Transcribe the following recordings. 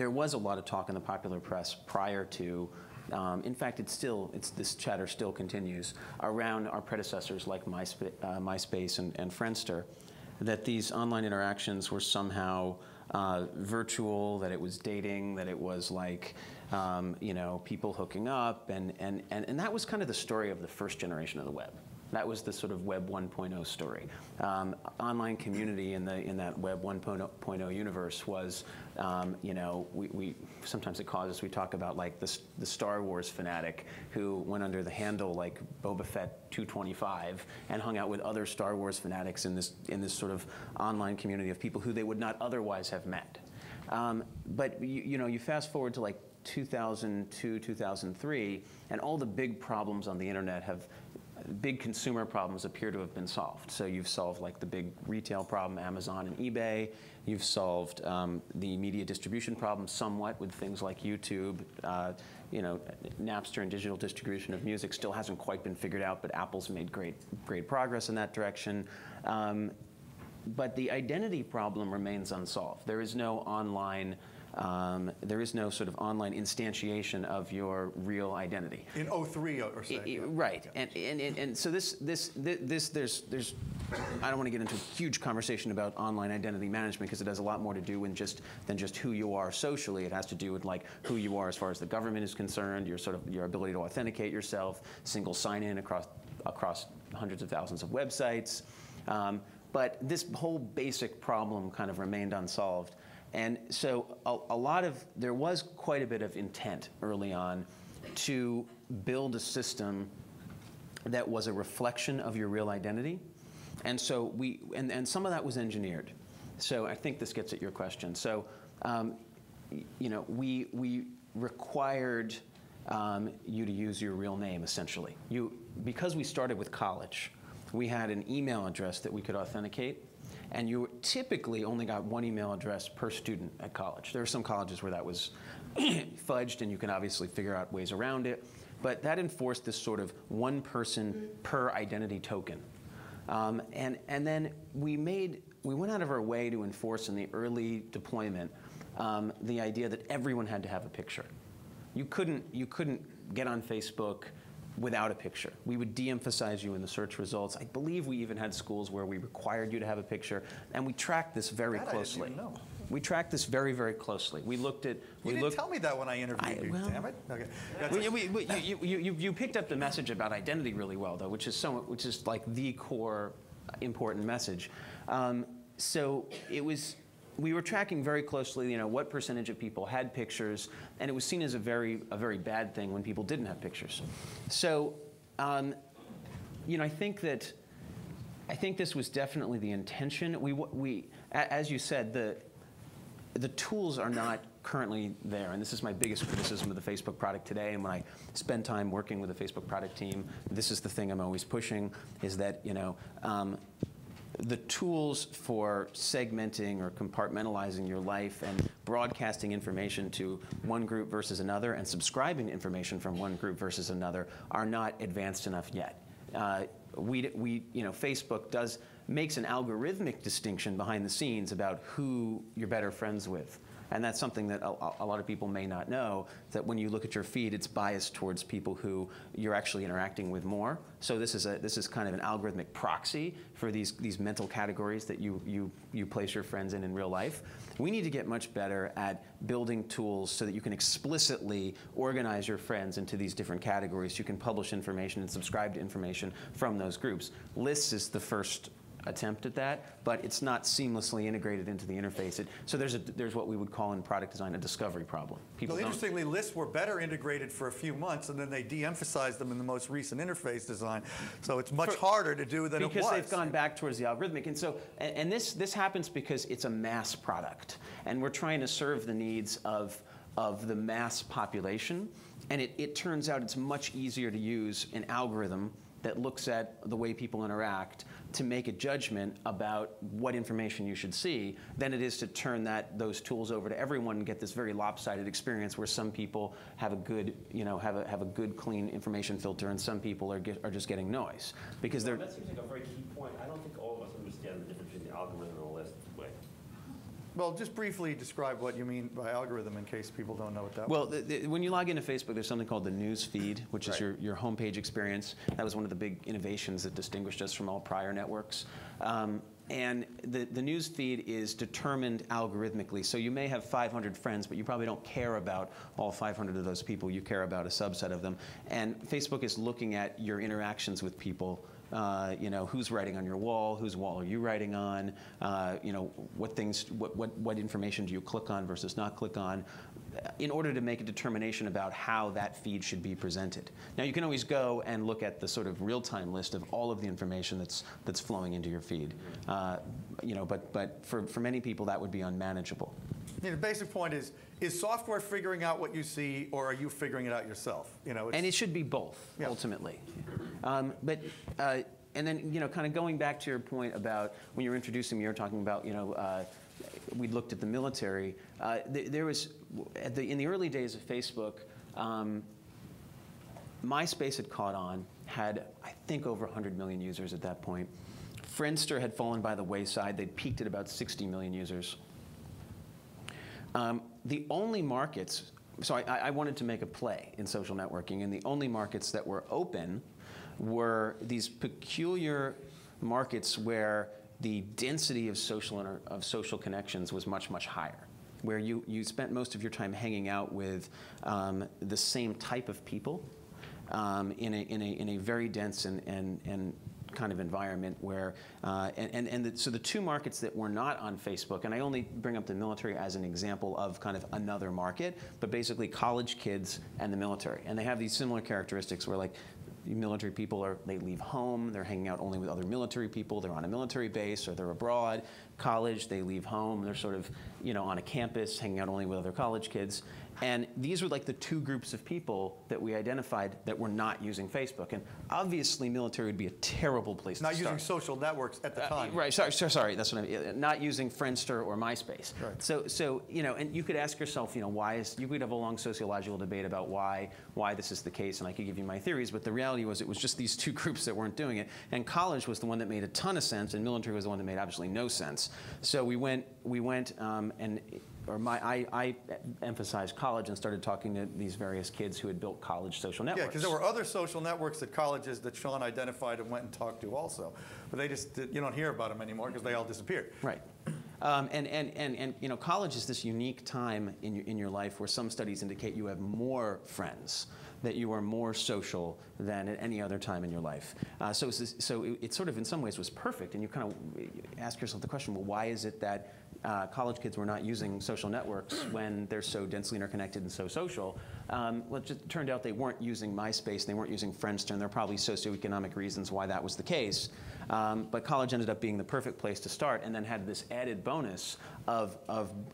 there was a lot of talk in the popular press prior to, in fact, this chatter still continues around our predecessors like MySpace and Friendster, that these online interactions were somehow virtual, that it was dating, that it was like, you know, people hooking up, and that was kind of the story of the first generation of the web. That was the sort of Web 1.0 story. Online community in that Web 1.0 universe was, you know, we sometimes it causes, we talk about like the Star Wars fanatic who went under the handle like Boba Fett 225 and hung out with other Star Wars fanatics in this sort of online community of people who they would not otherwise have met. But you know, you fast forward to like 2002, 2003, and all the big problems on the internet big consumer problems appear to have been solved. So you've solved like the big retail problem, Amazon and eBay. You've solved the media distribution problem somewhat with things like YouTube. You know, Napster and digital distribution of music still hasn't quite been figured out, but Apple's made great progress in that direction. But the identity problem remains unsolved. There is no online there is no sort of online instantiation of your real identity. In '03 or so. Right, yeah. And so there's I don't want to get into a huge conversation about online identity management because it has a lot more to do than just who you are socially. It has to do with like who you are as far as the government is concerned, your ability to authenticate yourself, single sign-in across hundreds of thousands of websites. But this whole basic problem kind of remained unsolved. And so there was quite a bit of intent early on to build a system that was a reflection of your real identity. And so and some of that was engineered. So I think this gets at your question. So, you know, we required you to use your real name, essentially. Because we started with college, we had an email address that we could authenticate. And you typically only got one email address per student at college. There are some colleges where that was fudged, and you can obviously figure out ways around it. But that enforced this sort of one person per identity token. And then we went out of our way to enforce in the early deployment the idea that everyone had to have a picture. You couldn't get on Facebook without a picture. We would de-emphasize you in the search results. I believe we even had schools where we required you to have a picture, and we tracked this very closely. I didn't even know. We tracked this very, very closely. We looked at. You didn't tell me that when I interviewed you. Well, damn it. Okay. You picked up the message about identity really well, though, which is like the core important message. So it was. We were tracking very closely, you know, what percentage of people had pictures, and it was seen as a very bad thing when people didn't have pictures. So, you know, I think this was definitely the intention. As you said, the tools are not currently there, and this is my biggest criticism of the Facebook product today. And when I spend time working with the Facebook product team, this is the thing I'm always pushing: is that, you know. The tools for segmenting or compartmentalizing your life and broadcasting information to one group versus another and subscribing to information from one group versus another are not advanced enough yet. You know, Facebook makes an algorithmic distinction behind the scenes about who you're better friends with. And that's something that a lot of people may not know, that when you look at your feed, it's biased towards people who you're actually interacting with more. So this is kind of an algorithmic proxy for these mental categories that you place your friends in real life. We need to get much better at building tools so that you can explicitly organize your friends into these different categories. You can publish information and subscribe to information from those groups. Lists is the first attempt at that, but it's not seamlessly integrated into the interface. So there's what we would call in product design a discovery problem. Well, interestingly, lists were better integrated for a few months, and then they de-emphasized them in the most recent interface design. So it's much harder to do than it was. Because they've gone back towards the algorithmic. And so, and this happens because it's a mass product, and we're trying to serve the needs of the mass population. And it turns out it's much easier to use an algorithm that looks at the way people interact to make a judgment about what information you should see than it is to turn those tools over to everyone and get this very lopsided experience where some people have a good, you know, have a good clean information filter and some people are just getting noise because they're. That seems like a very key point. I don't think all of us understand the difference between the algorithm and a list. Well, just briefly describe what you mean by algorithm in case people don't know what that Well, when you log into Facebook, there's something called the news feed, which is your homepage experience. That was one of the big innovations that distinguished us from all prior networks. And the news feed is determined algorithmically. So you may have 500 friends, but you probably don't care about all 500 of those people. You care about a subset of them. And Facebook is looking at your interactions with people. You know, who's writing on your wall, whose wall are you writing on, you know, what information do you click on versus not click on, in order to make a determination about how that feed should be presented. Now, you can always go and look at the sort of real-time list of all of the information that's flowing into your feed. You know, but for many people, that would be unmanageable. The basic point is software figuring out what you see, or are you figuring it out yourself? You know, and it should be both, ultimately. And then, you know, kind of going back to your point about when you were introducing me, you were talking about, you know, we looked at the military. There was, in the early days of Facebook, MySpace had caught on, had, I think, over 100 million users at that point. Friendster had fallen by the wayside. They'd peaked at about 60 million users. The only markets, so I wanted to make a play in social networking, and the only markets that were open were these peculiar markets where the density of social connections was much, much higher, where you spent most of your time hanging out with the same type of people in a very dense and kind of environment where, so the two markets that were not on Facebook, and I only bring up the military as an example of kind of another market, but basically college kids and the military. And they have these similar characteristics where, like, the military people they leave home, they're hanging out only with other military people, they're on a military base or they're abroad. College, they leave home, they're sort of, you know, on a campus, hanging out only with other college kids. And these were like the two groups of people that we identified that were not using Facebook. And obviously, military would be a terrible place to start. Not using social networks at the time. Right, sorry, that's what I mean. Not using Friendster or MySpace. Right. So, you know, and you could ask yourself, you know, you could have a long sociological debate about why this is the case, and I could give you my theories, but the reality was it was just these two groups that weren't doing it. And college was the one that made a ton of sense, and military was the one that made absolutely no sense. So I emphasized college and started talking to these various kids who had built college social networks. Yeah, because there were other social networks at colleges that Sean identified and went and talked to also. But they just, you don't hear about them anymore because they all disappeared. Right. And you know, college is this unique time in your life where some studies indicate you have more friends, that you are more social than at any other time in your life. So it sort of, in some ways, was perfect. And you kind of ask yourself the question, well, why is it that college kids were not using social networks when they're so densely interconnected and so social? Well, it just turned out they weren't using MySpace, they weren't using Friendster, and there are probably socioeconomic reasons why that was the case. But college ended up being the perfect place to start, and then had this added bonus of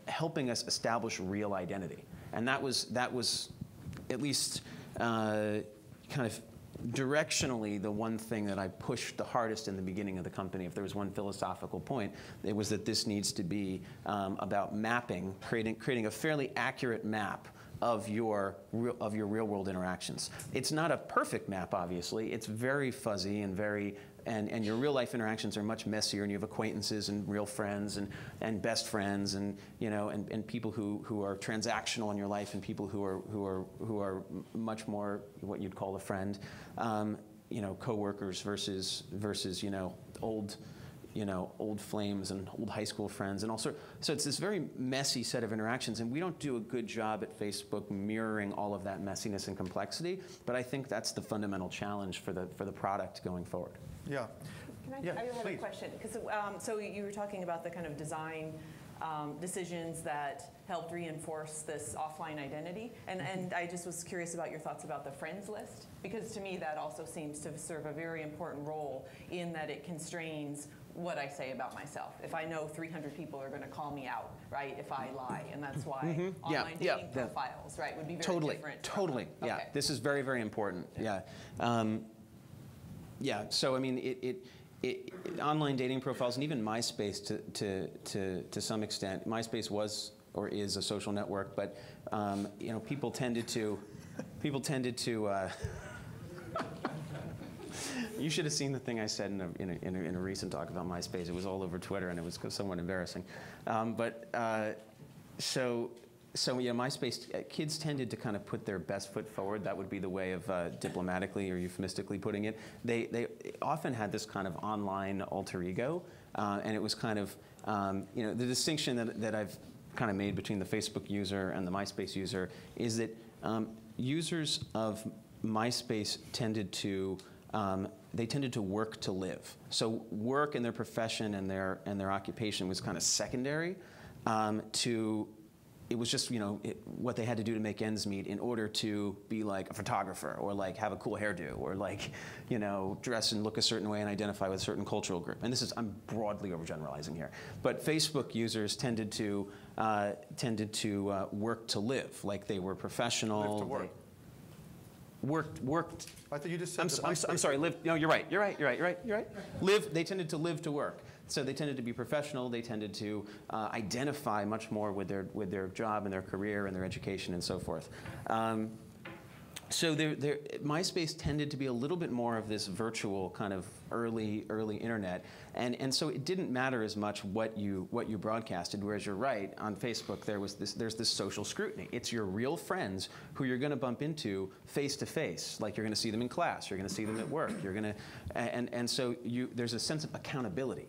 helping us establish real identity. And that was at least kind of directionally the one thing that I pushed the hardest in the beginning of the company. If there was one philosophical point, it was that this needs to be about mapping, creating a fairly accurate map of your real-world interactions. It's not a perfect map, obviously. It's very fuzzy and and your real-life interactions are much messier, and you have acquaintances and real friends and best friends, and you know, and people who are transactional in your life, and people who are much more what you'd call a friend, you know, coworkers versus you know, old flames and old high school friends and all sorts. So it's this very messy set of interactions, and we don't do a good job at Facebook mirroring all of that messiness and complexity. But I think that's the fundamental challenge for the product going forward. Yeah. I have a question, because so you were talking about the kind of design decisions that helped reinforce this offline identity, and I just was curious about your thoughts about the friends list, because to me that also seems to serve a very important role in that it constrains what I say about myself. If I know 300 people are going to call me out, right, if I lie, and that's why online dating profiles, right, would be very different. Totally, yeah. Okay. This is very, very important, yeah. Yeah, so I mean, online dating profiles, and even MySpace to some extent. MySpace was or is a social network, but you know, people tended to You should have seen the thing I said in a recent talk about MySpace. It was all over Twitter, and it was somewhat embarrassing. So yeah, MySpace, kids tended to kind of put their best foot forward. That would be the way of diplomatically or euphemistically putting it. They often had this kind of online alter ego, and it was kind of, the distinction that I've kind of made between the Facebook user and the MySpace user is that users of MySpace tended to work to live. So work and their profession and their occupation was kind of secondary it was just what they had to do to make ends meet in order to be like a photographer or like have a cool hairdo or like dress and look a certain way and identify with a certain cultural group. And I'm broadly overgeneralizing here, but Facebook users tended to work to live, like they were professional. Live to work. Worked. I thought you just said. I'm sorry. Live. No, you're right. You're right. Live. They tended to live to work. So they tended to be professional. They tended to identify much more with their job and their career and their education and so forth. So MySpace tended to be a little bit more of this virtual kind of early internet, and so it didn't matter as much what you broadcasted. Whereas you're right, on Facebook there's this social scrutiny. It's your real friends who you're going to bump into face to face, like you're going to see them in class, you're going to see them at work, you're going to, and so there's a sense of accountability.